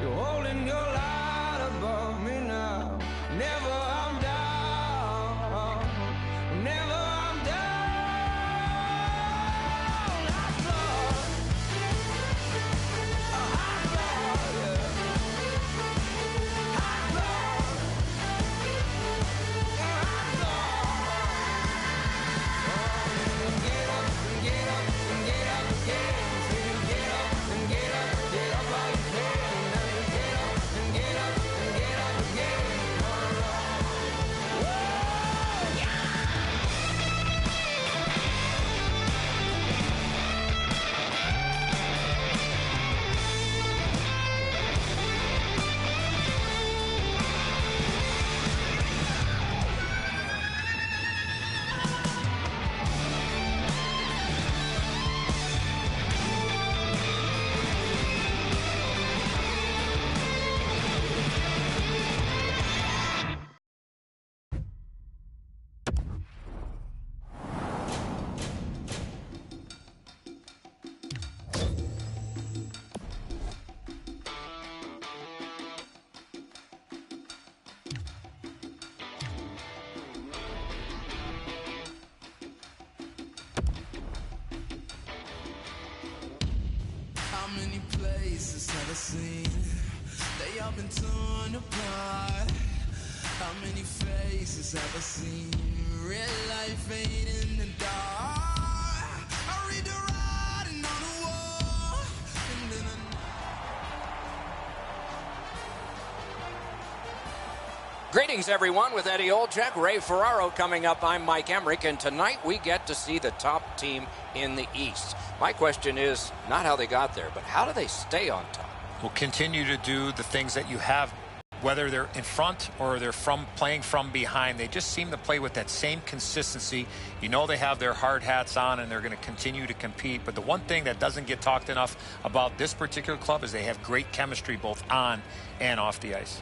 You're holding your light above me now. Never I'm down. Never I'm down. Hot blood. Hot blood, yeah. Hot blood. Hot blood. Get up and get up and get up again. Say get up and get up while you can. Get up and get up and get up again. Whoa, yeah. How many places have I seen? They all been torn apart. How many faces have I seen? Red light fade in the dark. I read the writing on the wall, and then Greetings, everyone, with Eddie Olczyk, Ray Ferraro coming up. I'm Mike Emmerich, and tonight we get to see the top team in the East. My question is not how they got there, but how do they stay on top? Will continue to do the things that you have, whether they're in front or they're playing from behind. They just seem to play with that same consistency. You know they have their hard hats on and they're going to continue to compete. But the one thing that doesn't get talked enough about this particular club is they have great chemistry both on and off the ice.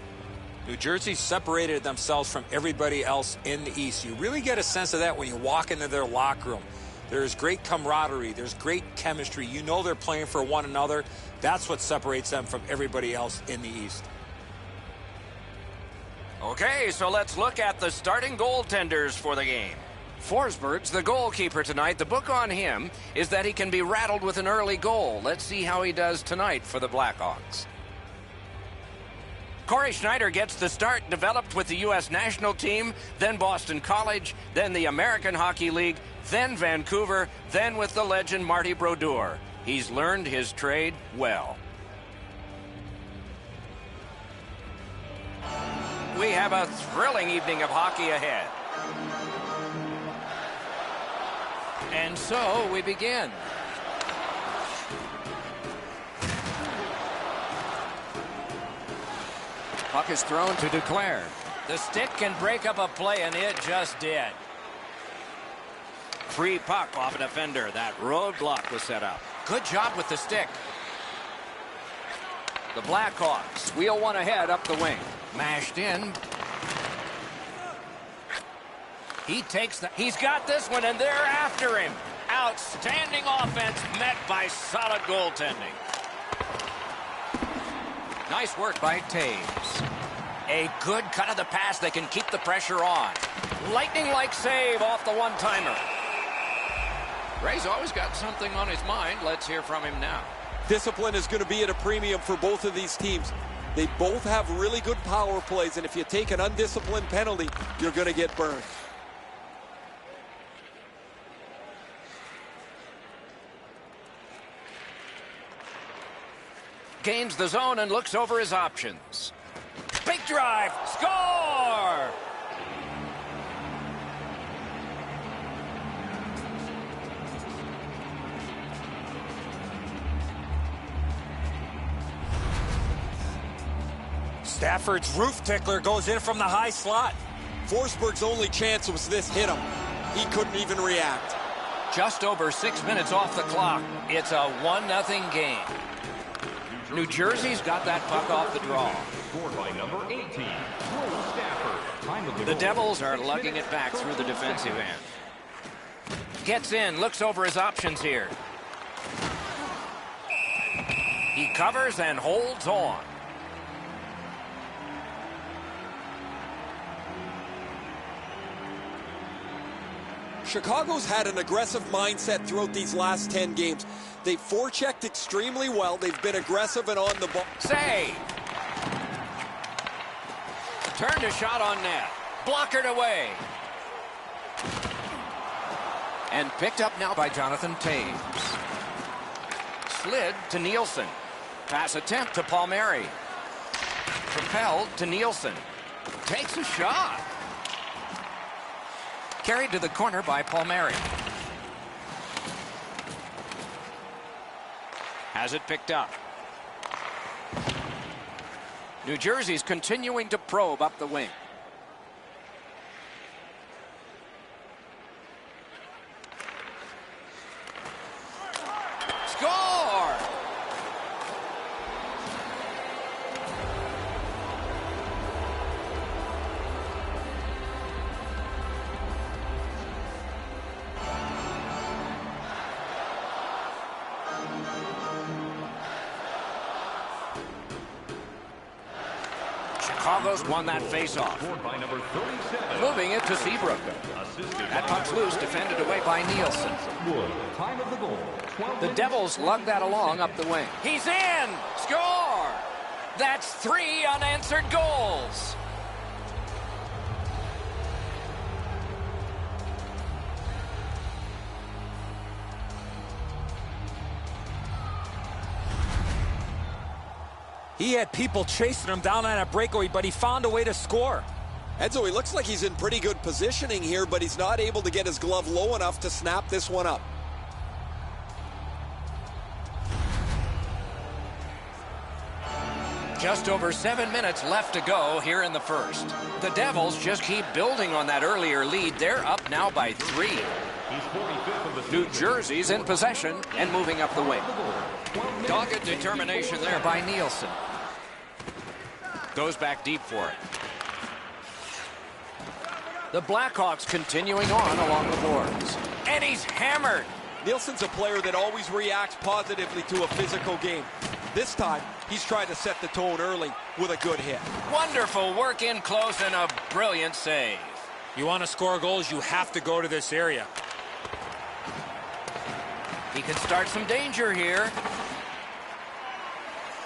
New Jersey separated themselves from everybody else in the East. You really get a sense of that when you walk into their locker room. There's great camaraderie. There's great chemistry. You know they're playing for one another. That's what separates them from everybody else in the East. Okay, so let's look at the starting goaltenders for the game. Forsberg's the goalkeeper tonight. The book on him is that he can be rattled with an early goal. Let's see how he does tonight for the Blackhawks. Corey Schneider gets the start, developed with the U.S. national team, then Boston College, then the American Hockey League, then Vancouver, then with the legend Marty Brodeur. He's learned his trade well. We have a thrilling evening of hockey ahead. And so we begin. Puck is thrown to Duclair. The stick can break up a play, and it just did. Free puck off a defender. That roadblock was set up. Good job with the stick. The Blackhawks wheel one ahead up the wing. Mashed in. He's got this one, and they're after him. Outstanding offense met by solid goaltending. Nice work by Taves. A good cut of the pass. They can keep the pressure on. Lightning-like save off the one-timer. Ray's always got something on his mind. Let's hear from him now. Discipline is going to be at a premium for both of these teams. They both have really good power plays, and if you take an undisciplined penalty, you're going to get burned. Gains the zone and looks over his options. Big drive. Score! Stafford's roof tickler goes in from the high slot. Forsberg's only chance was this hit him. He couldn't even react. Just over 6 minutes off the clock. It's a 1-0 game. New Jersey's got that puck off the draw. Scored by number 18, Stafford. Time of The Devils are lugging it back through the defensive end. Gets in, looks over his options here. He covers and holds on. Chicago's had an aggressive mindset throughout these last 10 games. They've forechecked extremely well. They've been aggressive and on the ball. Save. Turned a shot on net. Blockered away. And picked up now by Jonathan Taves. Slid to Nielsen. Pass attempt to Palmieri. Propelled to Nielsen. Takes a shot. Carried to the corner by Palmieri. Has it picked up. New Jersey's continuing to probe up the wing. Score! Chicago's won that faceoff. By number 37. Moving it to Seabrook. That puck's loose, defended away by Nielsen. Wood. Time of the goal. 12 The Devils lug that along up the wing. He's in! Score! That's 3 unanswered goals. He had people chasing him down on a breakaway, but he found a way to score. Edzo, he looks like he's in pretty good positioning here, but he's not able to get his glove low enough to snap this one up. Just over 7 minutes left to go here in the first. The Devils just keep building on that earlier lead. They're up now by 3. He's 45th of the New Jersey's in possession and moving up the wing. Dogged determination there by Nielsen. Goes back deep for it. The Blackhawks continuing on along the boards. And he's hammered. Nielsen's a player that always reacts positively to a physical game. This time, he's trying to set the tone early with a good hit. Wonderful work in close and a brilliant save. You want to score goals, you have to go to this area. He can start some danger here.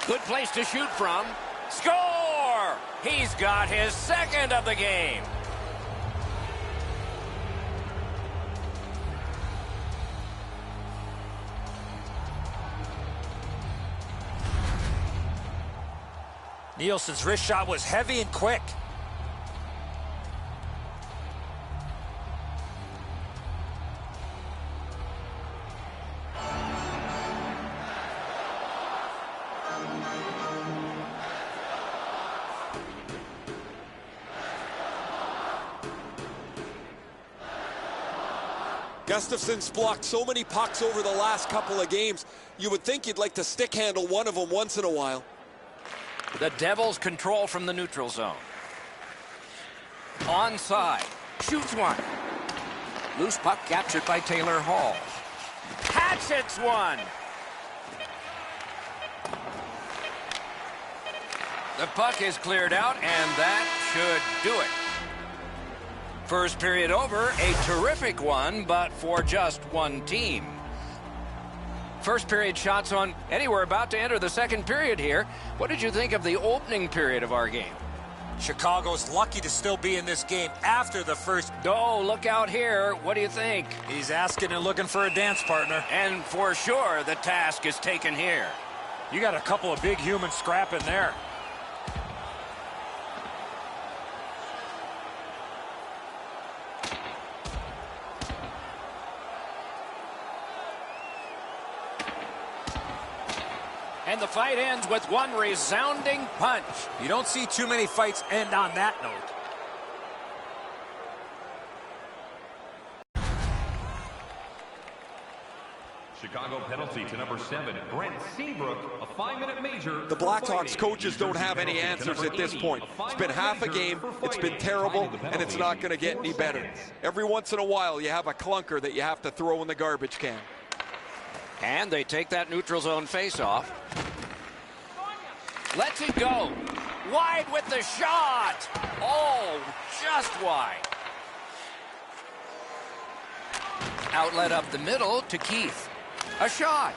Good place to shoot from. Score! He's got his second of the game. Nielsen's wrist shot was heavy and quick. Gustafson's blocked so many pucks over the last couple of games, you would think you'd like to stick handle one of them once in a while. The Devils control from the neutral zone. Onside. Shoots one. Loose puck captured by Taylor Hall. Hatchets one. The puck is cleared out, and that should do it. First period over, a terrific one, but for just one team. First period shots on. Eddie, we're about to enter the second period here. What did you think of the opening period of our game? Chicago's lucky to still be in this game after the first. Oh, look out here. What do you think? He's asking and looking for a dance partner. And for sure, the task is taken here. You got a couple of big humans scrapping there. And the fight ends with one resounding punch. You don't see too many fights end on that note. Chicago penalty to number 7, Brent Seabrook, a 5-minute major. The Blackhawks coaches don't have any answers at this point. It's been half a game, it's been terrible, and it's not going to get any better. Every once in a while, you have a clunker that you have to throw in the garbage can. And they take that neutral zone faceoff. Lets it go. Wide with the shot. Oh, just wide. Outlet up the middle to Keith. A shot.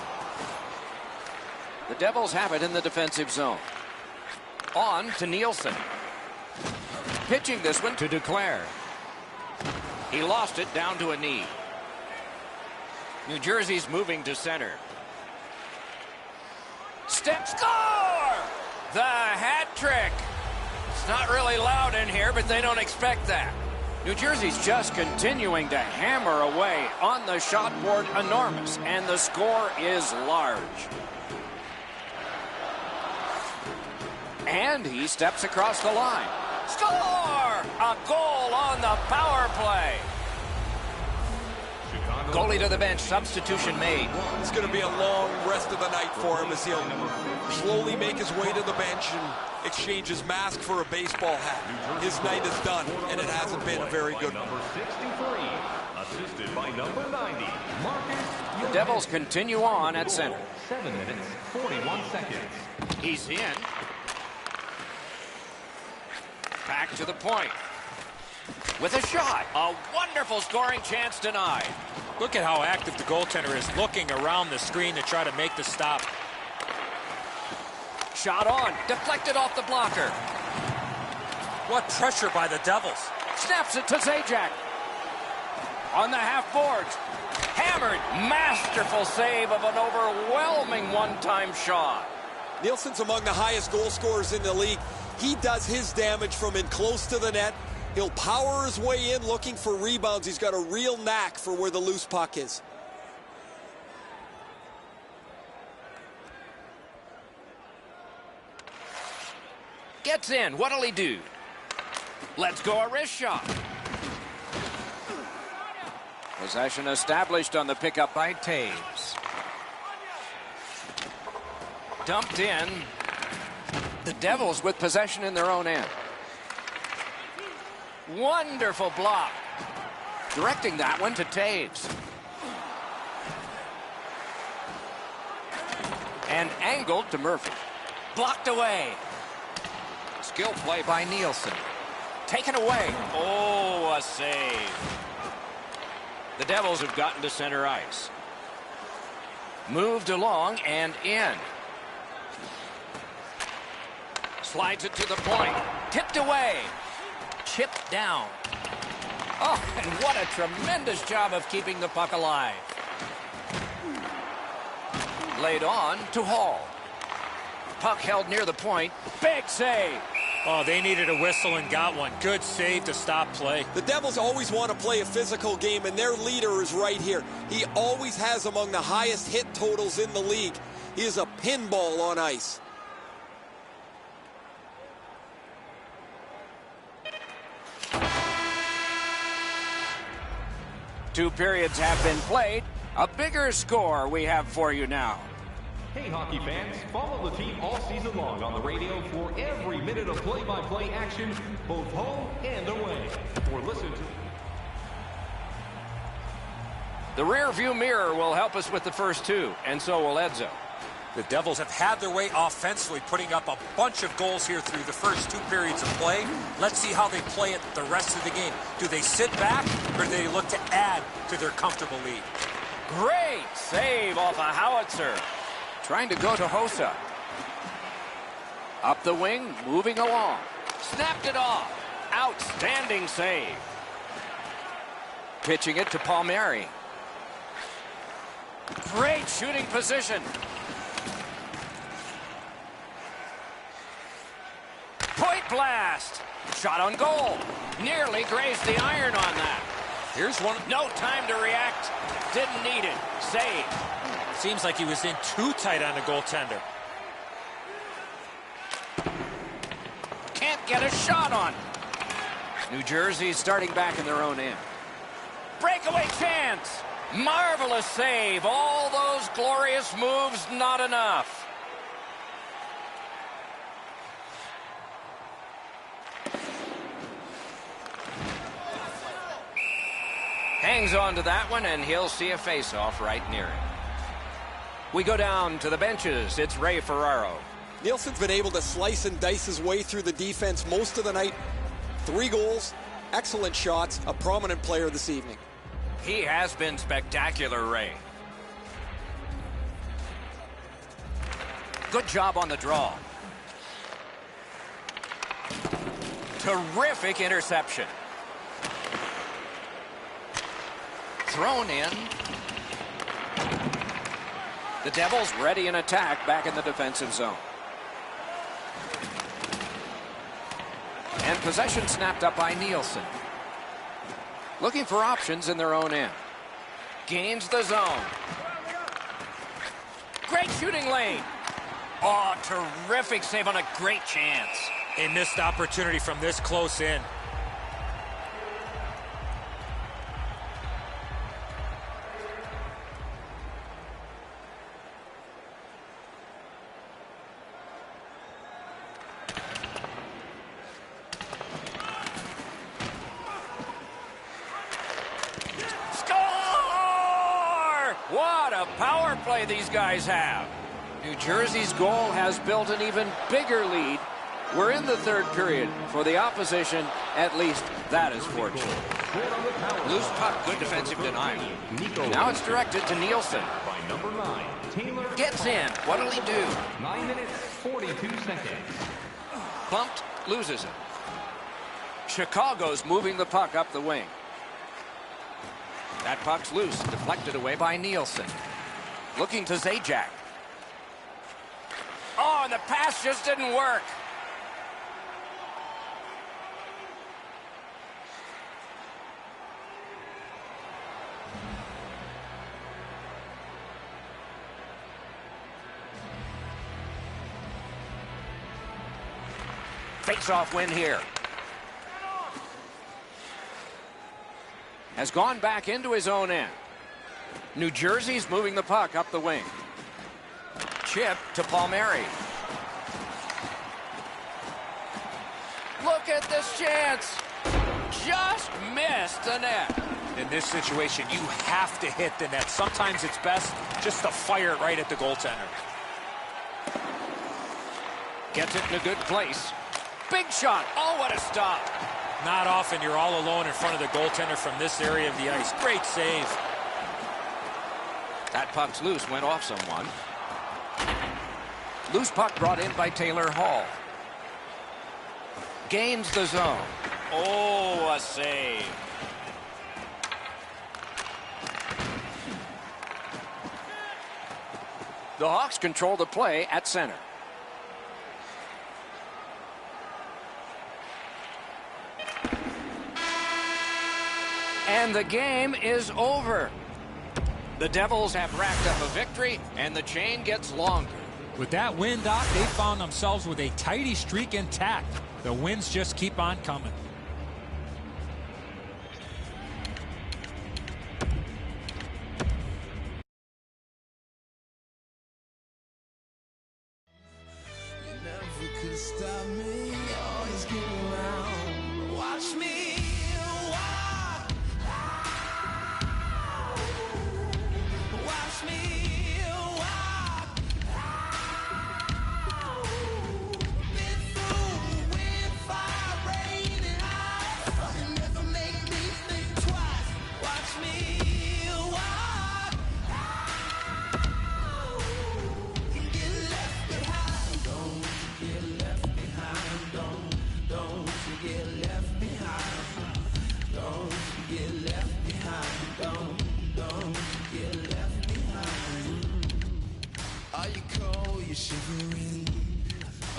The Devils have it in the defensive zone. On to Nielsen. Pitching this one to Duclair. He lost it down to a knee. New Jersey's moving to center. Step score! The hat trick. It's not really loud in here, but they don't expect that. New Jersey's just continuing to hammer away on the shot board, enormous, and the score is large. And he steps across the line. Score! A goal on the power play. Goalie to the bench, substitution made. It's going to be a long rest of the night for him as he'll slowly make his way to the bench and exchange his mask for a baseball hat. His night is done, and it hasn't been a very good one. Number 63, assisted by number 90, Marcus. The Devils continue on at center. 7 minutes, 41 seconds. He's in. Back to the point. With a shot. A wonderful scoring chance denied. Look at how active the goaltender is, looking around the screen to try to make the stop. Shot on. Deflected off the blocker. What pressure by the Devils. Snaps it to Zajac. On the half boards. Hammered. Masterful save of an overwhelming one-time shot. Nielsen's among the highest goal scorers in the league. He does his damage from in close to the net. He'll power his way in looking for rebounds. He's got a real knack for where the loose puck is. Gets in. What'll he do? Let's go a wrist shot. Possession established on the pickup by Taves. Dumped in. The Devils with possession in their own end. Wonderful block. Directing that one to Taves. And angled to Murphy. Blocked away. Skill play by Nielsen. Taken away. Oh, a save. The Devils have gotten to center ice. Moved along and in. Slides it to the point. Tipped away. Chipped down. Oh, and what a tremendous job of keeping the puck alive. Laid on to Hall. Puck held near the point. Big save. Oh, they needed a whistle and got one. Good save to stop play. The Devils always want to play a physical game, and their leader is right here. He always has among the highest hit totals in the league. He is a pinball on ice. Two periods have been played. A bigger score we have for you now. Hey, hockey fans, follow the team all season long on the radio for every minute of play-by-play action, both home and away. Or listen to... The rear view mirror will help us with the first two, and so will Edzo. The Devils have had their way offensively, putting up a bunch of goals here through the first two periods of play. Let's see how they play it the rest of the game. Do they sit back, or do they look to add to their comfortable lead? Great save off a howitzer. Trying to go to Hossa. Up the wing, moving along. Snapped it off. Outstanding save. Pitching it to Palmieri. Great shooting position. Point blast. Shot on goal. Nearly grazed the iron on that. Here's one. No time to react. Didn't need it. Save. Seems like he was in too tight on the goaltender. Can't get a shot on. New Jersey starting back in their own end. Breakaway chance. Marvelous save. All those glorious moves, not enough. Hangs on to that one, and he'll see a face-off right near it. We go down to the benches. It's Ray Ferraro. Nielsen's been able to slice and dice his way through the defense most of the night. 3 goals, excellent shots, a prominent player this evening. He has been spectacular, Ray. Good job on the draw. Terrific interception. Thrown in. The Devils ready in attack back in the defensive zone. And possession snapped up by Nielsen. Looking for options in their own end. Gains the zone. Great shooting lane. Oh, terrific save on a great chance. A missed opportunity from this close in. Score! What a power play these guys have. New Jersey's goal has built an even bigger lead. We're in the third period. For the opposition, at least that is fortunate. Loose puck, good defensive denial. Now it's directed to Nielsen. By number 9, Taylor. Gets in. What'll he do? 9 minutes, 42 seconds. Bumped, loses it. Chicago's moving the puck up the wing. That puck's loose, deflected away by Nielsen. Looking to Zajac. Oh, and the pass just didn't work. Face-off win here. Has gone back into his own end. New Jersey's moving the puck up the wing. Chip to Palmieri. Look at this chance. Just missed the net. In this situation, you have to hit the net. Sometimes it's best just to fire it right at the goaltender. Gets it in a good place. Big shot. Oh, what a stop. Not often you're all alone in front of the goaltender from this area of the ice. Great save. That puck's loose, went off someone. Loose puck brought in by Taylor Hall. Gains the zone. Oh, a save. The Hawks control the play at center. And the game is over. The Devils have racked up a victory, and the chain gets longer. With that win, Doc, they found themselves with a tidy streak intact. The wins just keep on coming. You never could stop me, always get around. Watch me walk. Watch me walk. Been through wind, fire, rain, and ice. You never make me think twice. Watch me walk. You get left behind. Don't you get left behind. Don't you get left behind. Don't you get left behind. Don't you get left behind. Are you cold? You shivering?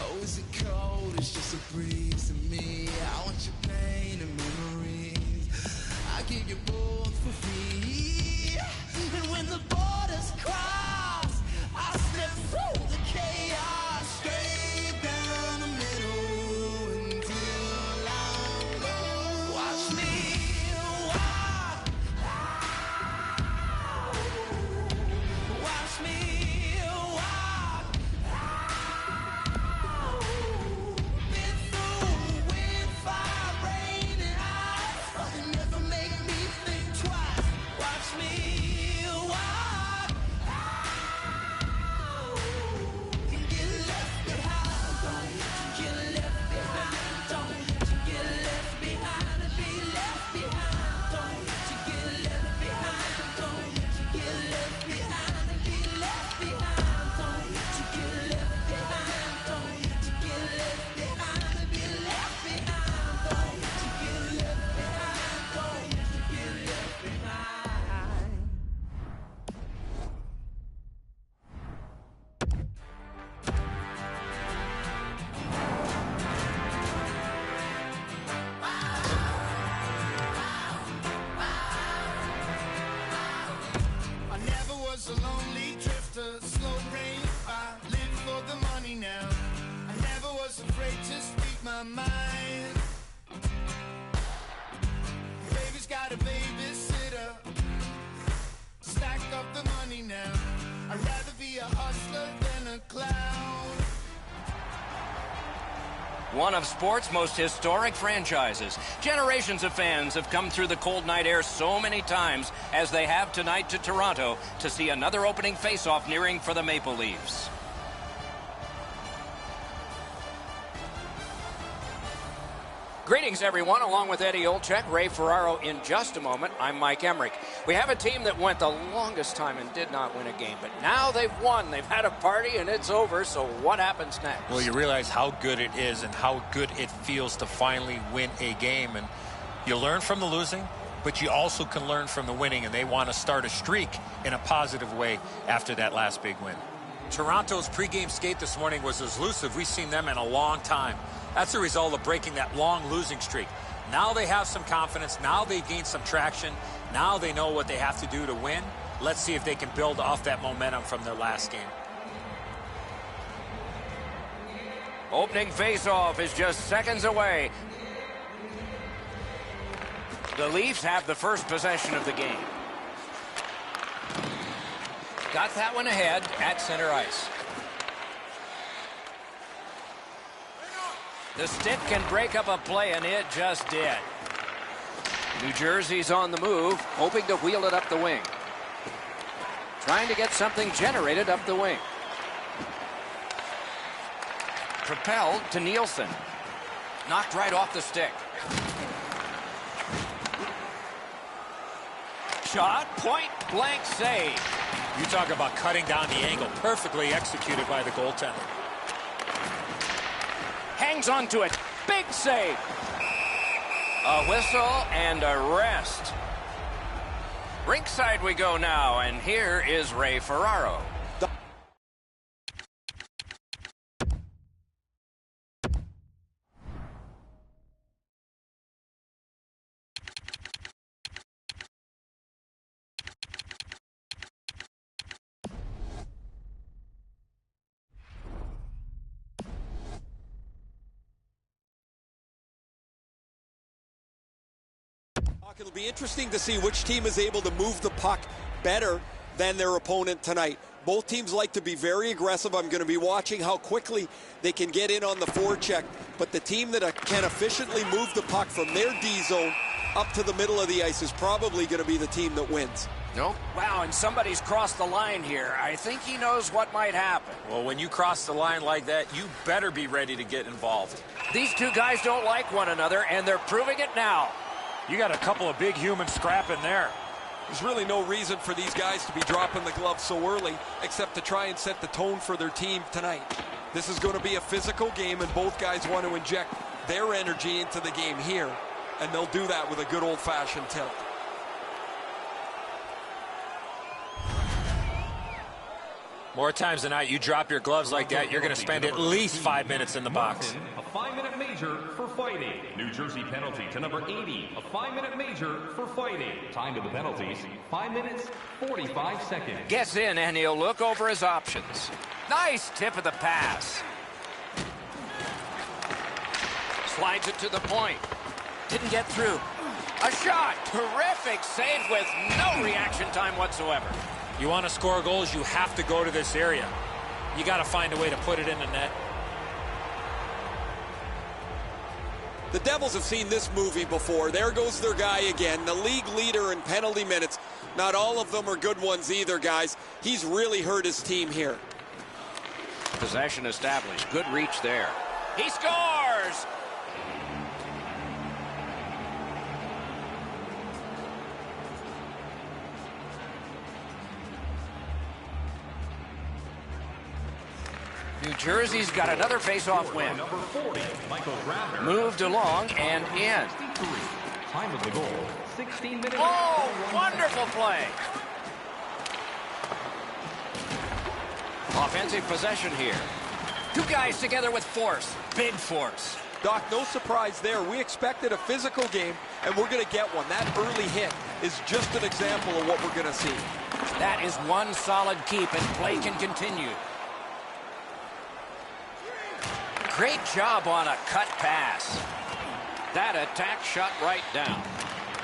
Oh, is it cold? It's just a breeze to me. I want your pain and memories. I give you both for free. And when the borders cross, I step through the chaos, straight down the middle until I'm gone. Watch me walk. Watch me walk. Been through wind, fire, rain, and ice. You never make me think twice. Watch me walk. afraid to speak my mind. Baby's got a babysitter. Stack up the money now. I'd rather be a hustler than a clown. One of sports' most historic franchises. Generations of fans have come through the cold night air so many times as they have tonight to Toronto to see another opening face-off nearing for the Maple Leafs. Greetings, everyone. Along with Eddie Olczyk, Ray Ferraro in just a moment. I'm Mike Emmerich. We have a team that went the longest time and did not win a game, but now they've won. They've had a party, and it's over, so what happens next? Well, you realize how good it is and how good it feels to finally win a game. And you learn from the losing, but you also can learn from the winning, and they want to start a streak in a positive way after that last big win. Toronto's pregame skate this morning was as loose as we've seen them in a long time. That's a result of breaking that long losing streak. Now they have some confidence. Now they've gained some traction. Now they know what they have to do to win. Let's see if they can build off that momentum from their last game. Opening face-off is just seconds away. The Leafs have the first possession of the game. Got that one ahead at center ice. The stick can break up a play, and it just did. New Jersey's on the move, hoping to wheel it up the wing. Trying to get something generated up the wing. Propelled to Nielsen. Knocked right off the stick. Shot, point blank save. You talk about cutting down the angle. Perfectly executed by the goaltender. Hangs onto it. Big save. A whistle and a rest. Rinkside we go now, and here is Ray Ferraro. It'll be interesting to see which team is able to move the puck better than their opponent tonight. Both teams like to be very aggressive. I'm going to be watching how quickly they can get in on the forecheck. But the team that can efficiently move the puck from their D zone up to the middle of the ice is probably going to be the team that wins. Nope. Wow, and somebody's crossed the line here. I think he knows what might happen. Well, when you cross the line like that, you better be ready to get involved. These two guys don't like one another, and they're proving it now. You got a couple of big humans scrapping there. There's really no reason for these guys to be dropping the gloves so early except to try and set the tone for their team tonight. This is going to be a physical game, and both guys want to inject their energy into the game here, and they'll do that with a good old-fashioned tilt. More times than not, you drop your gloves like that, you're going to spend at least 5 minutes in the box. A 5-minute major for fighting. New Jersey penalty to number 80. A 5-minute major for fighting. Time to the penalties, 5 minutes, 45 seconds. Gets in, and he'll look over his options. Nice tip of the pass. Slides it to the point. Didn't get through. A shot. Terrific save with no reaction time whatsoever. You want to score goals, you have to go to this area. You got to find a way to put it in the net. The Devils have seen this movie before. There goes their guy again, the league leader in penalty minutes. Not all of them are good ones either, guys. He's really hurt his team here. Possession established. Good reach there. He scores! New Jersey's got another face-off win. Number 40, Michael Grabner. Moved along and in. Time of the goal, 16 minutes. Oh, wonderful play. Offensive possession here. Two guys together with force. Big force. Doc, no surprise there. We expected a physical game, and we're going to get one. That early hit is just an example of what we're going to see. That is one solid keep, and play can continue. Great job on a cut pass. That attack shut right down.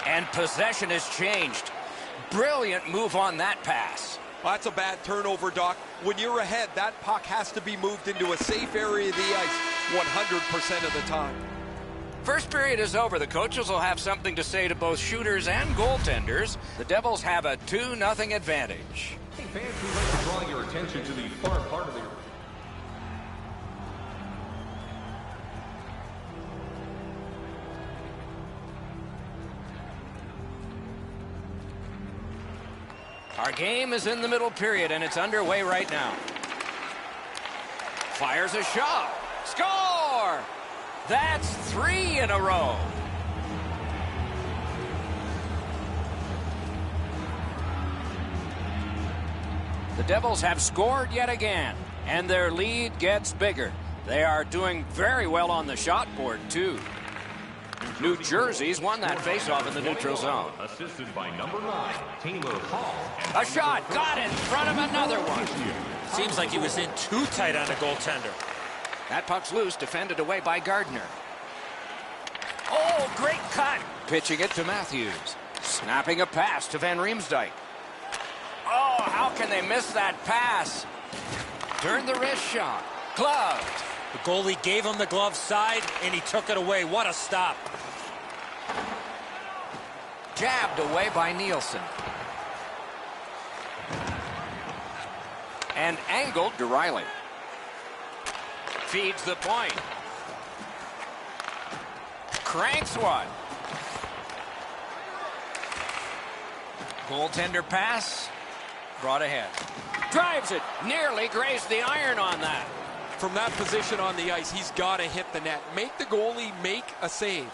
And possession has changed. Brilliant move on that pass. Well, that's a bad turnover, Doc. When you're ahead, that puck has to be moved into a safe area of the ice 100% of the time. First period is over. The coaches will have something to say to both shooters and goaltenders. The Devils have a 2-0 advantage. Hey, fans, we'd like to draw your attention to the far part of the... Our game is in the middle period, and it's underway right now. Fires a shot. Score! That's 3 in a row. The Devils have scored yet again, and their lead gets bigger. They are doing very well on the shot board, too. New Jersey's won that faceoff in the neutral zone. Assisted by number 9, Taylor Hall. A shot, got in front of another one. Seems like he was in too tight on the goaltender. That puck's loose, defended away by Gardner. Oh, great cut. Pitching it to Matthews. Snapping a pass to Van Riemsdyk. Oh, how can they miss that pass? Turn the wrist shot. Gloved. The goalie gave him the glove side, and he took it away. What a stop. Jabbed away by Nielsen. And angled to Riley. Feeds the point. Cranks one. Goaltender pass. Brought ahead. Drives it. Nearly grazed the iron on that. From that position on the ice, he's got to hit the net. Make the goalie make a save.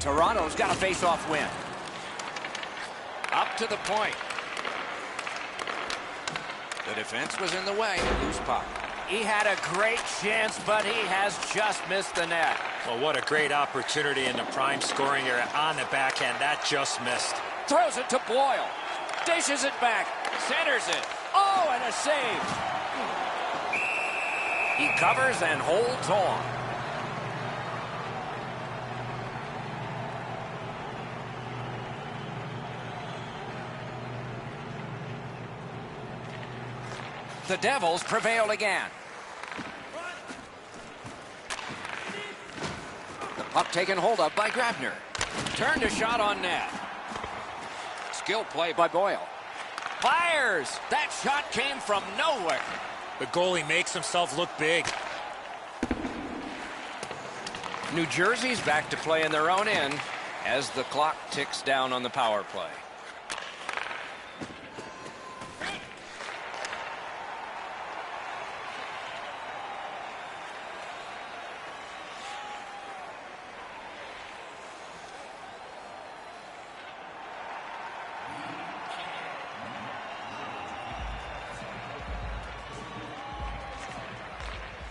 Toronto's got a face-off win. Up to the point. The defense was in the way. Loose puck. He had a great chance, but he has just missed the net. Well, what a great opportunity in the prime scoring area on the backhand. That just missed. Throws it to Boyle. Dishes it back. Centers it. Oh, and a save. He covers and holds on. The Devils prevail again. The puck taken hold of by Grabner. Turned a shot on net. Skill play by Boyle. Fires! That shot came from nowhere. The goalie makes himself look big. New Jersey's back to play in their own end as the clock ticks down on the power play.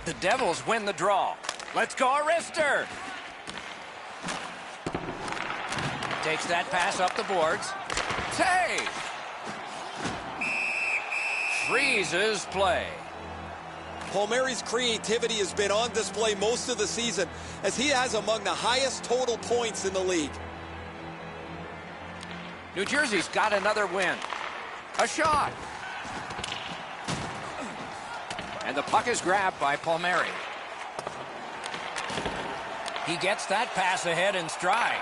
The Devils win the draw. Let's go, Arister. Takes that pass up the boards. Save. Freezes play. Palmieri's creativity has been on display most of the season as he has among the highest total points in the league. New Jersey's got another win. A shot. And the puck is grabbed by Palmieri. He gets that pass ahead in stride.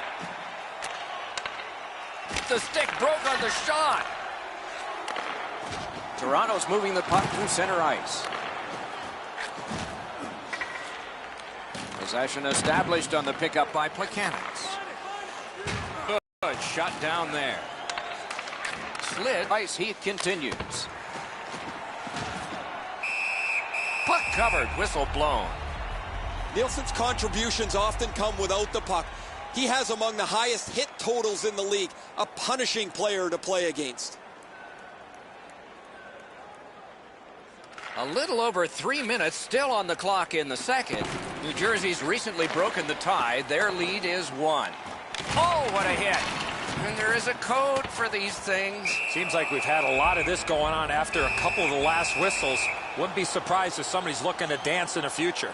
The stick broke on the shot. Toronto's moving the puck through center ice. Possession established on the pickup by Plekanec. Good shot down there. Slid ice heat continues. Puck covered, whistle blown. Nielsen's contributions often come without the puck. He has among the highest hit totals in the league. A punishing player to play against. A little over 3 minutes still on the clock in the second. New Jersey's recently broken the tie. Their lead is 1. Oh, what a hit. And there is a code for these things. Seems like we've had a lot of this going on after a couple of the last whistles. Wouldn't be surprised if somebody's looking to dance in the future.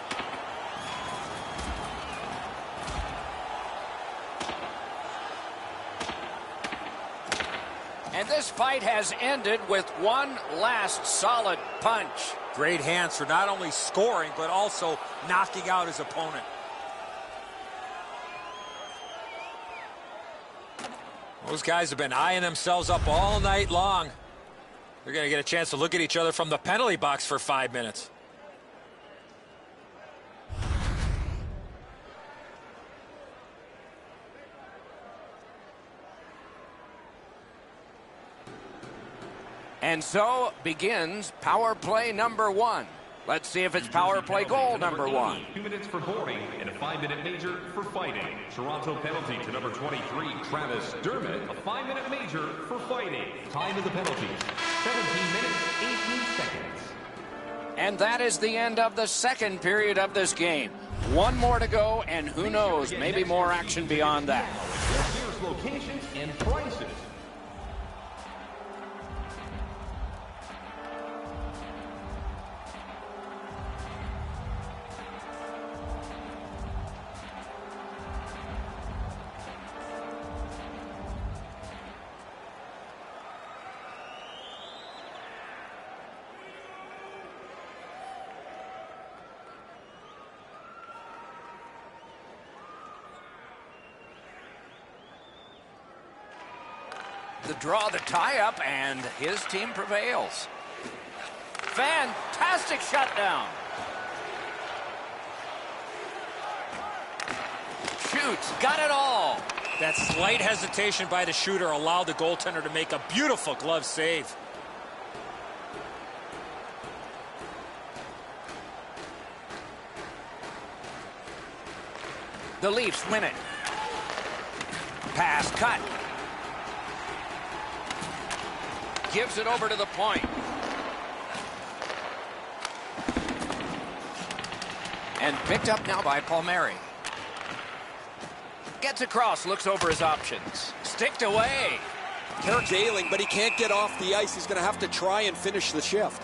And this fight has ended with one last solid punch. Great hands for not only scoring, but also knocking out his opponent. Those guys have been eyeing themselves up all night long. They're going to get a chance to look at each other from the penalty box for 5 minutes. And so begins power play number 1. Let's see if it's power play goal number 1. 2 minutes for boarding and a 5-minute major for fighting. Toronto penalty to number 23, Travis Dermott. A 5-minute major for fighting. Time of the penalties, 17 minutes, 18 seconds. And that is the end of the second period of this game. One more to go, and who knows, maybe more action beyond that. Here's locations and prices. The draw, the tie-up, and his team prevails. Fantastic shutdown. Shoots, got it all. That slight hesitation by the shooter allowed the goaltender to make a beautiful glove save. The Leafs win it. Pass cut. Gives it over to the point. And picked up now by Palmieri. Gets across, looks over his options. Sticked away. Kirk's ailing, but he can't get off the ice. He's going to have to try and finish the shift.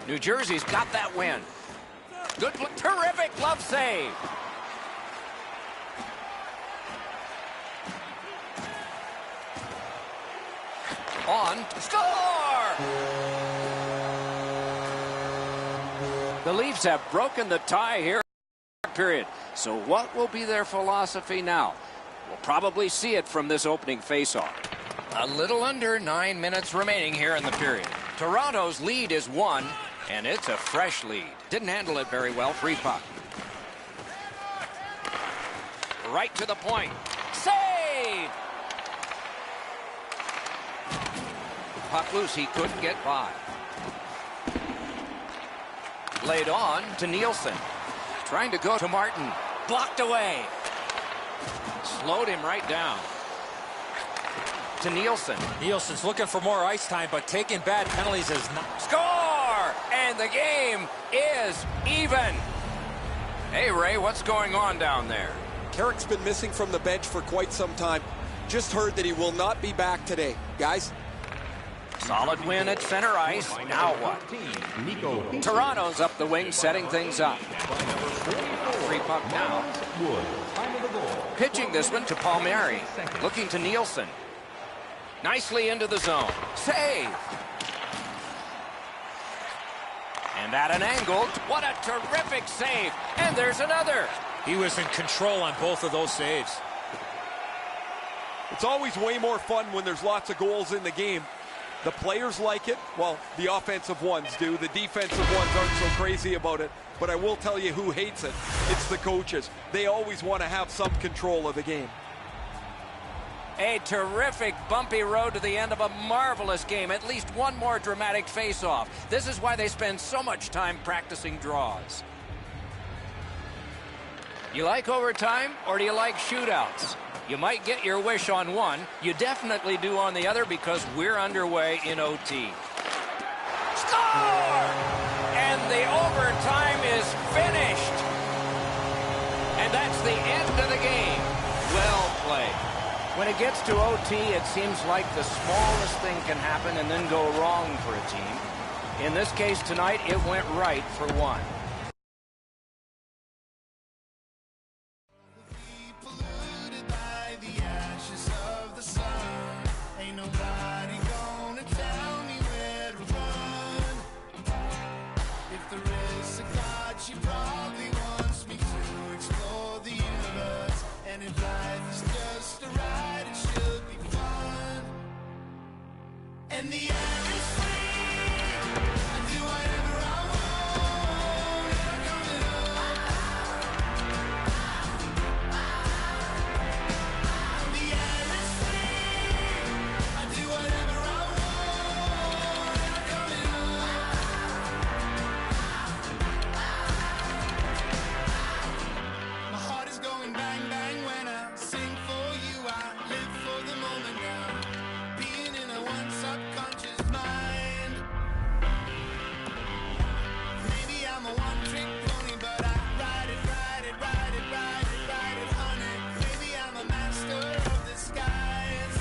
New Jersey's got that win. Good, terrific glove save. On, score! The Leafs have broken the tie here. Period. So what will be their philosophy now? We'll probably see it from this opening faceoff. A little under 9 minutes remaining here in the period. Toronto's lead is 1, and it's a fresh lead. Didn't handle it very well. Free puck. Right to the point. Save! Puck loose, he couldn't get by. Laid on to Nielsen. Trying to go to Martin. Blocked away. Slowed him right down. To Nielsen. Nielsen's looking for more ice time, but taking bad penalties is not. Score! And the game is even. Hey, Ray, what's going on down there? Carrick's been missing from the bench for quite some time. Just heard that he will not be back today. Guys? Solid win at center ice. Now what? Toronto's up the wing, setting things up. Free puck now. Pitching this one to Palmieri. Looking to Nielsen. Nicely into the zone. Save. And at an angle. What a terrific save. And there's another. He was in control on both of those saves. It's always way more fun when there's lots of goals in the game. The players like it. Well, the offensive ones do. The defensive ones aren't so crazy about it. But I will tell you who hates it. It's the coaches. They always want to have some control of the game. A terrific bumpy road to the end of a marvelous game. At least one more dramatic face-off. This is why they spend so much time practicing draws. You like overtime, or do you like shootouts? You might get your wish on one. You definitely do on the other, because we're underway in OT. Score! And the overtime is finished. And that's the end of the game. Well played. When it gets to OT, it seems like the smallest thing can happen and then go wrong for a team. In this case tonight, it went right for one. Polluted by the ashes of the sun. Ain't nobody gonna tell me where to run. If there is a God, she probably wants me to explore the universe. And if life is just a ride, it should be fun. And the air is free. I do whatever I want. And I'm coming up. The air is free. I do whatever I want. And I'm coming up. My heart is going bang bang when I sing for you. I live for the moment now. Being in a one subconscious mind. Maybe I'm a one-trick pony, but I ride it, ride it, ride it, ride it, ride it, honey. Maybe I'm a master of the skies.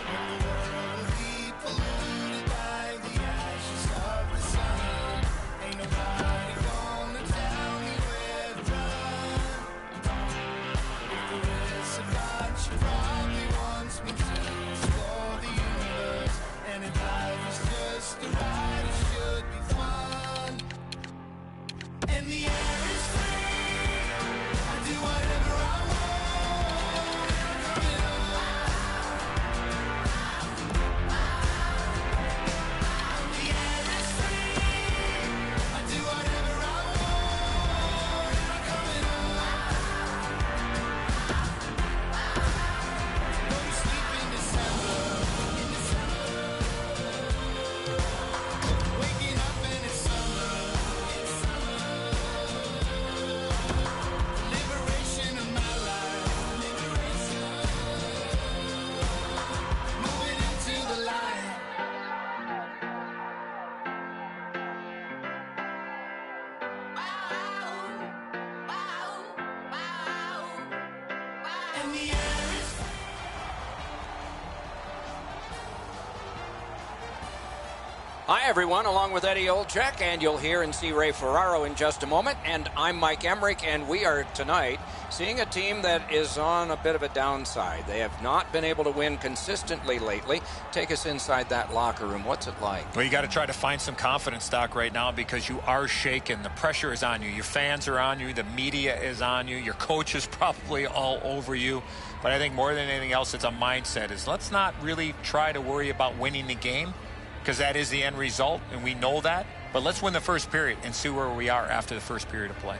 And the world will be polluted by the ashes of the sun. Ain't nobody gonna tell me where to run. If there is a God, she probably wants me to explore the universe. And if life is just a ride, it should be fun. And the air is free. I do whatever I want. And I'm coming up. The air is free. I do whatever I want. And I'm coming up. Go to sleep in December. In December. Waking up and it's summer. It's summer. Liberation of my life. Liberation. Moving into the light. And the air is Hi, everyone, along with Eddie Olczyk, and you'll hear and see Ray Ferraro in just a moment. And I'm Mike Emmerich, and we are tonight seeing a team that is on a bit of a downside. They have not been able to win consistently lately. Take us inside that locker room. What's it like? Well, you got to try to find some confidence, Doc, right now, because you are shaken. The pressure is on you. Your fans are on you. The media is on you. Your coach is probably all over you. But I think more than anything else, it's a mindset. Is let's not really try to worry about winning the game, because that is the end result, and we know that. But let's win the first period and see where we are after the first period of play.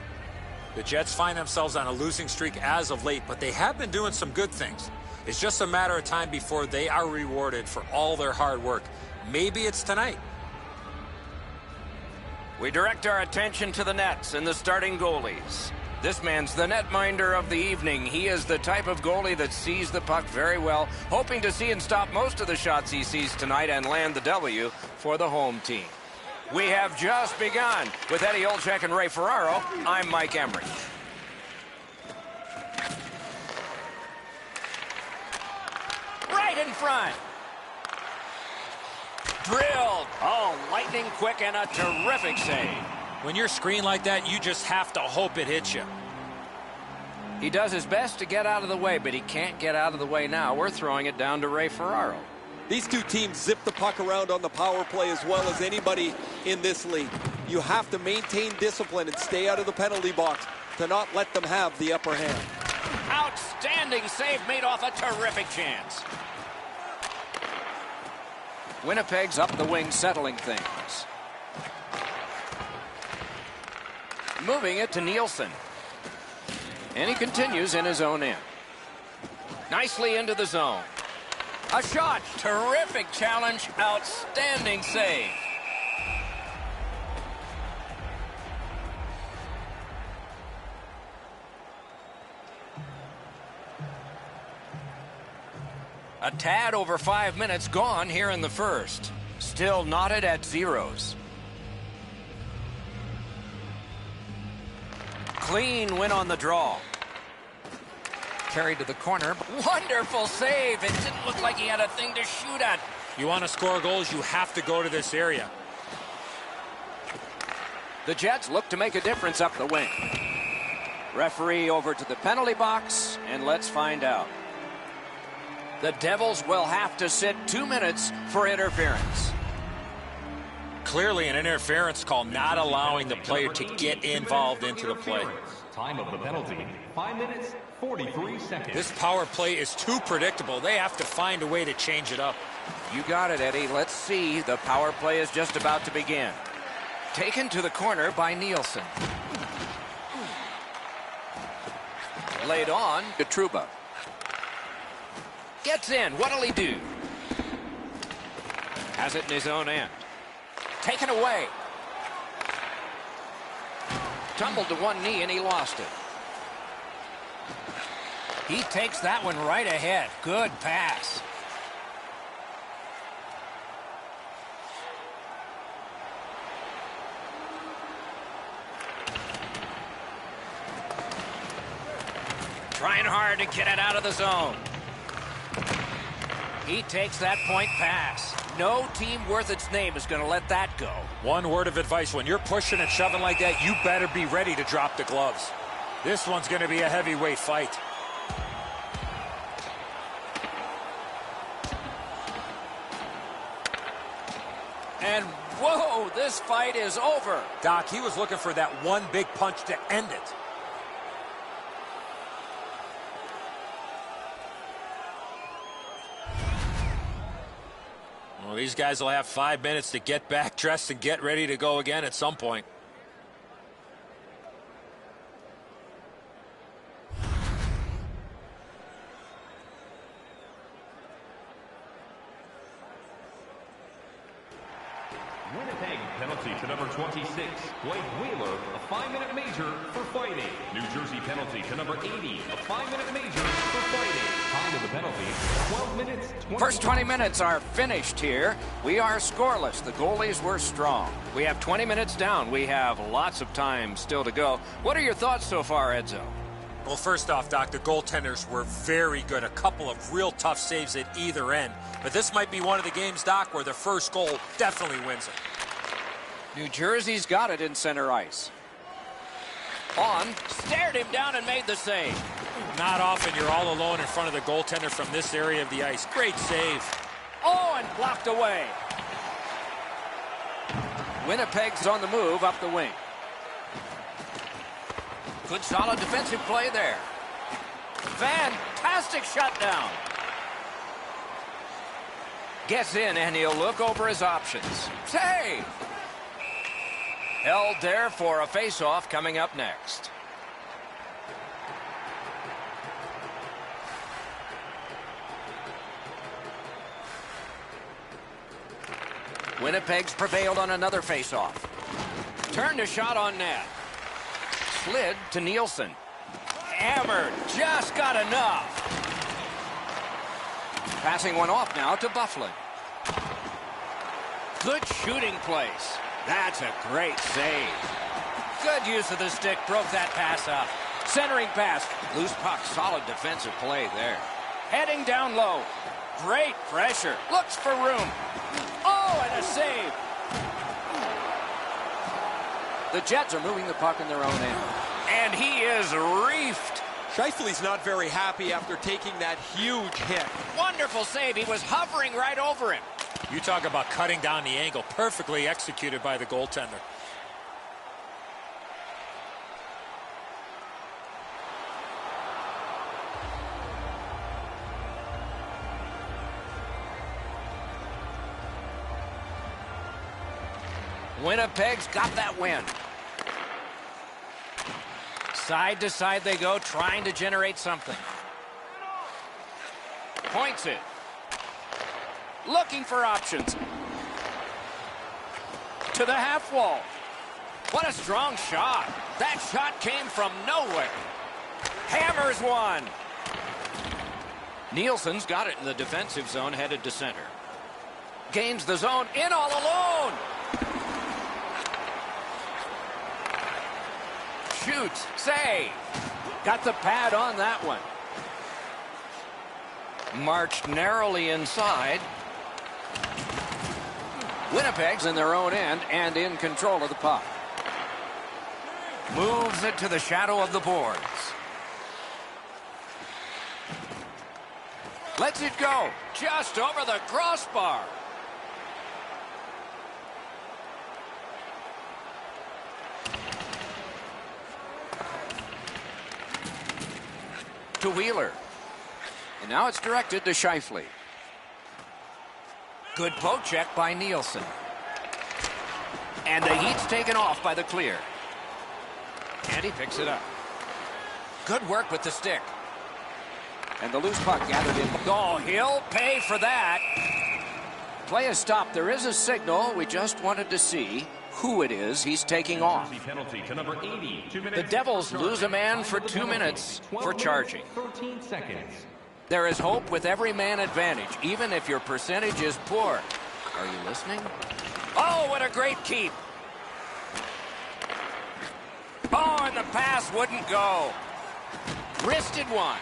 The Jets find themselves on a losing streak as of late, but they have been doing some good things. It's just a matter of time before they are rewarded for all their hard work. Maybe it's tonight. We direct our attention to the nets and the starting goalies. This man's the netminder of the evening. He is the type of goalie that sees the puck very well, hoping to see and stop most of the shots he sees tonight and land the W for the home team. We have just begun. With Eddie Olczyk and Ray Ferraro, I'm Mike Emmerich. Right in front. Drilled. Oh, lightning quick and a terrific save. When you're screened like that, you just have to hope it hits you. He does his best to get out of the way, but he can't get out of the way now. We're throwing it down to Ray Ferraro. These two teams zip the puck around on the power play as well as anybody in this league. You have to maintain discipline and stay out of the penalty box to not let them have the upper hand. Outstanding save made off a terrific chance. Winnipeg's up the wing, settling things. Moving it to Nielsen. And he continues in his own end. Nicely into the zone. A shot. Terrific challenge. Outstanding save. A tad over 5 minutes gone here in the first. Still knotted at zeros. Clean win on the draw. Carried to the corner. Wonderful save. It didn't look like he had a thing to shoot at. You want to score goals, you have to go to this area. The Jets look to make a difference up the wing. Referee over to the penalty box, and let's find out. The Devils will have to sit 2 minutes for interference. Clearly an interference call, not allowing the player to get involved into the play. Time of the penalty, 5 minutes, 43 seconds. This power play is too predictable. They have to find a way to change it up. You got it, Eddie. Let's see. The power play is just about to begin. Taken to the corner by Nielsen. Laid on to Trouba. Gets in. What'll he do? Has it in his own end. Taken away. Tumbled to one knee and he lost it. He takes that one right ahead. Good pass. Trying hard to get it out of the zone. He takes that point pass. No team worth its name is going to let that go. One word of advice, when you're pushing and shoving like that, you better be ready to drop the gloves. This one's going to be a heavyweight fight. And whoa, this fight is over. Doc, he was looking for that one big punch to end it. Well, these guys will have 5 minutes to get back dressed and get ready to go again at some point. Winnipeg penalty to number 26, Blake Wheeler, a 5-minute major for fighting. New Jersey penalty to number 80, a 5-minute major for fighting. Time of the penalty, 12 minutes, 20 First 20 minutes are finished here. We are scoreless. The goalies were strong. We have 20 minutes down. We have lots of time still to go. What are your thoughts so far, Edzo? Well, first off, Doc, the goaltenders were very good. A couple of real tough saves at either end. But this might be one of the games, Doc, where the first goal definitely wins it. New Jersey's got it in center ice. On, stared him down and made the save. Not often you're all alone in front of the goaltender from this area of the ice. Great save. Oh, and blocked away. Winnipeg's on the move up the wing. Good solid defensive play there. Fantastic shutdown. Gets in and he'll look over his options. Save. Held there for a face-off coming up next. Winnipeg's prevailed on another face-off. Turned a shot on net. Slid to Nielsen. Hammered. Just got enough. Passing one off now to Bufflin. Good shooting place. That's a great save. Good use of the stick. Broke that pass up. Centering pass. Loose puck. Solid defensive play there. Heading down low. Great pressure. Looks for room. Oh, and a save. The Jets are moving the puck in their own end. And he is reefed. Scheifele's not very happy after taking that huge hit. Wonderful save. He was hovering right over him. You talk about cutting down the angle. Perfectly executed by the goaltender. Winnipeg's got that win. Side to side they go, trying to generate something. Points it. Looking for options. To the half wall. What a strong shot. That shot came from nowhere. Hammers one. Nielsen's got it in the defensive zone, headed to center. Gains the zone, in all alone. shoots. Save. Got the pad on that one. Marched narrowly inside. Winnipeg's in their own end and in control of the puck. Moves it to the shadow of the boards. Lets it go. Just over the crossbar. To Wheeler. And now it's directed to Scheifele. Good poke check by Nielsen. And the heat's taken off by the clear. And he picks it up. Good work with the stick. And the loose puck gathered in. Oh, he'll pay for that. Play is stopped. There is a signal. We just wanted to see who it is he's taking off. Penalty to number 80. 2 minutes. The Devils lose a man for 2 minutes for charging. 13 seconds. There is hope with every man advantage, even if your percentage is poor. Are you listening? Oh, what a great keep. Oh, and the pass wouldn't go. Wristed one.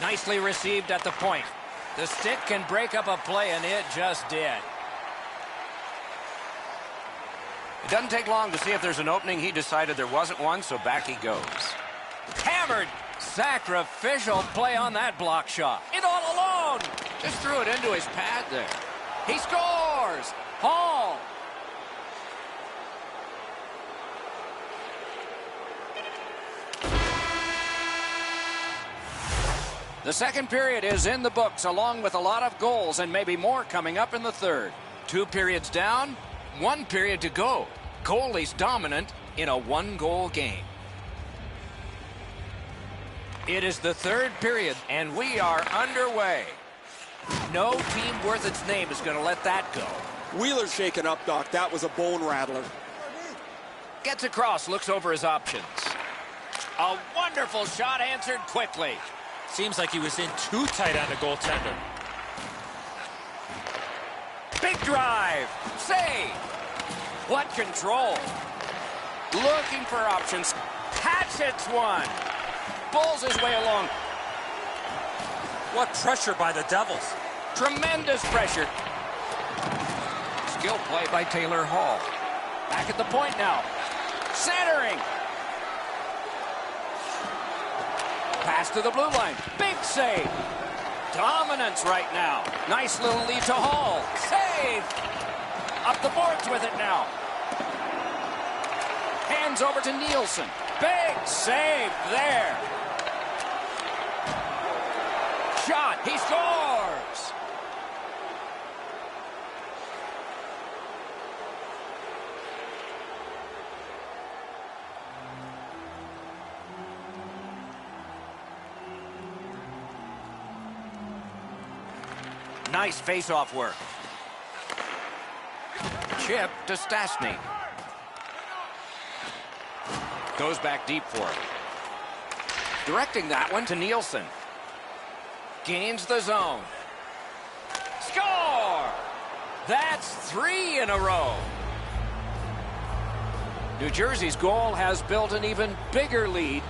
Nicely received at the point. The stick can break up a play, and it just did. It doesn't take long to see if there's an opening. He decided there wasn't one, so back he goes. Hammered. Sacrificial play on that block shot. It all alone. Just threw it into his pad there. He scores. Hall. The second period is in the books, along with a lot of goals and maybe more coming up in the third. 2 periods down, 1 period to go. Goalies dominant in a 1-goal game. It is the third period, and we are underway. No team worth its name is going to let that go. Wheeler's shaken up, Doc. That was a bone rattler. Gets across, looks over his options. A wonderful shot answered quickly. Seems like he was in too tight on the goaltender. Big drive. Save. What control. Looking for options. Hatchets one. Pulls his way along. What pressure by the Devils. Tremendous pressure. Skill play by Taylor Hall. Back at the point now. Centering. Pass to the blue line. Big save. Dominance right now. Nice little lead to Hall. Save. Up the boards with it now. Hands over to Nielsen. Big save there. Shot. He scores. Nice face-off work. Chip to Stastny. Goes back deep for it. Directing that one to Nielsen. Gains the zone. Score! That's 3 in a row. New Jersey's goal has built an even bigger lead.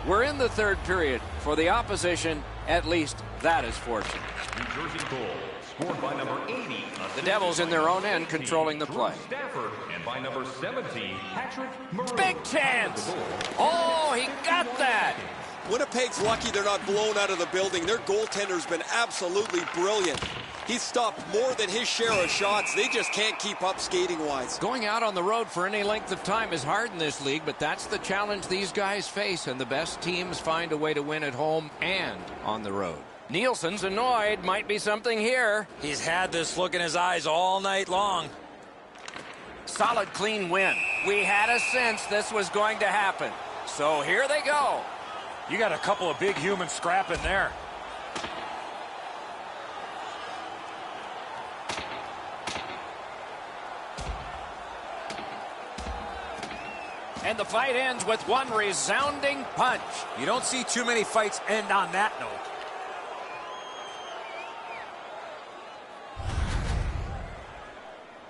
We're in the third period. For the opposition, at least that is fortunate. New Jersey goal scored by number 80. The Devils in their own end controlling the play. Stafford, and by number 17, Patrick Maroon. Big chance! Oh, he got that! Winnipeg's lucky they're not blown out of the building. Their goaltender's been absolutely brilliant. He's stopped more than his share of shots. They just can't keep up skating-wise. Going out on the road for any length of time is hard in this league, but that's the challenge these guys face, and the best teams find a way to win at home and on the road. Nielsen's annoyed. Might be something here. He's had this look in his eyes all night long. Solid, clean win. We had a sense this was going to happen. So here they go. You got a couple of big humans scrapping there. And the fight ends with one resounding punch. You don't see too many fights end on that note.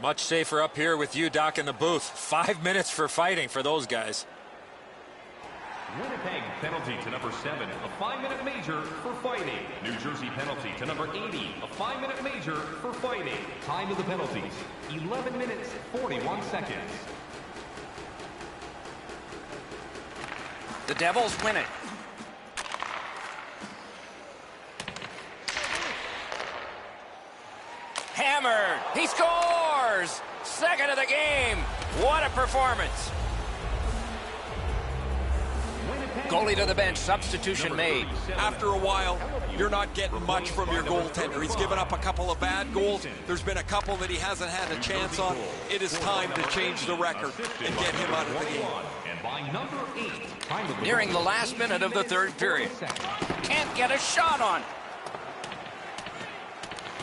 Much safer up here with you, Doc, in the booth. 5 minutes for fighting for those guys. Winnipeg penalty to number 7, a 5-minute major for fighting. New Jersey penalty to number 80, a 5-minute major for fighting. Time of the penalties, 11 minutes, 41 seconds. The Devils win it. Hammered. He scores! Second of the game. What a performance. Goalie to the bench. Substitution made. After a while, you're not getting much from your goaltender. He's given up a couple of bad goals. There's been a couple that he hasn't had a chance on. It is time to change the record and get him out of the game. And by number 8, Nearing the last minute of the third period. Can't get a shot on.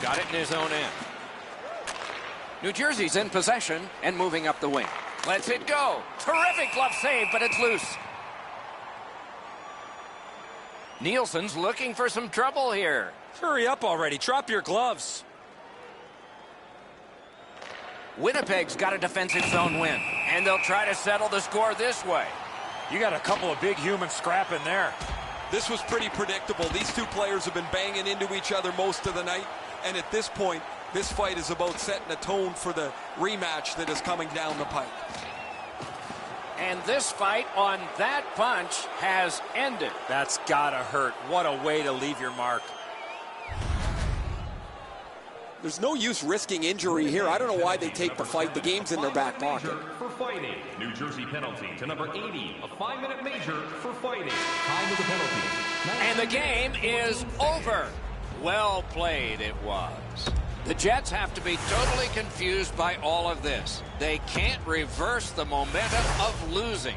Got it in his own end. New Jersey's in possession and moving up the wing. Lets it go. Terrific glove save, but it's loose. Nielsen's looking for some trouble here. Hurry up already. Drop your gloves. Winnipeg's got a defensive zone win, and they'll try to settle the score this way. You got a couple of big humans scrapping there. This was pretty predictable. These two players have been banging into each other most of the night, and at this point, this fight is about setting a tone for the rematch that is coming down the pike. And this fight on that punch has ended. That's gotta hurt. What a way to leave your mark. There's no use risking injury here. I don't know why they take the fight. The game's in their back pocket. For fighting. New Jersey penalty to number 80, a 5-minute major for fighting. Time of the penalty. And the game is over. Well played it was. The Jets have to be totally confused by all of this. They can't reverse the momentum of losing.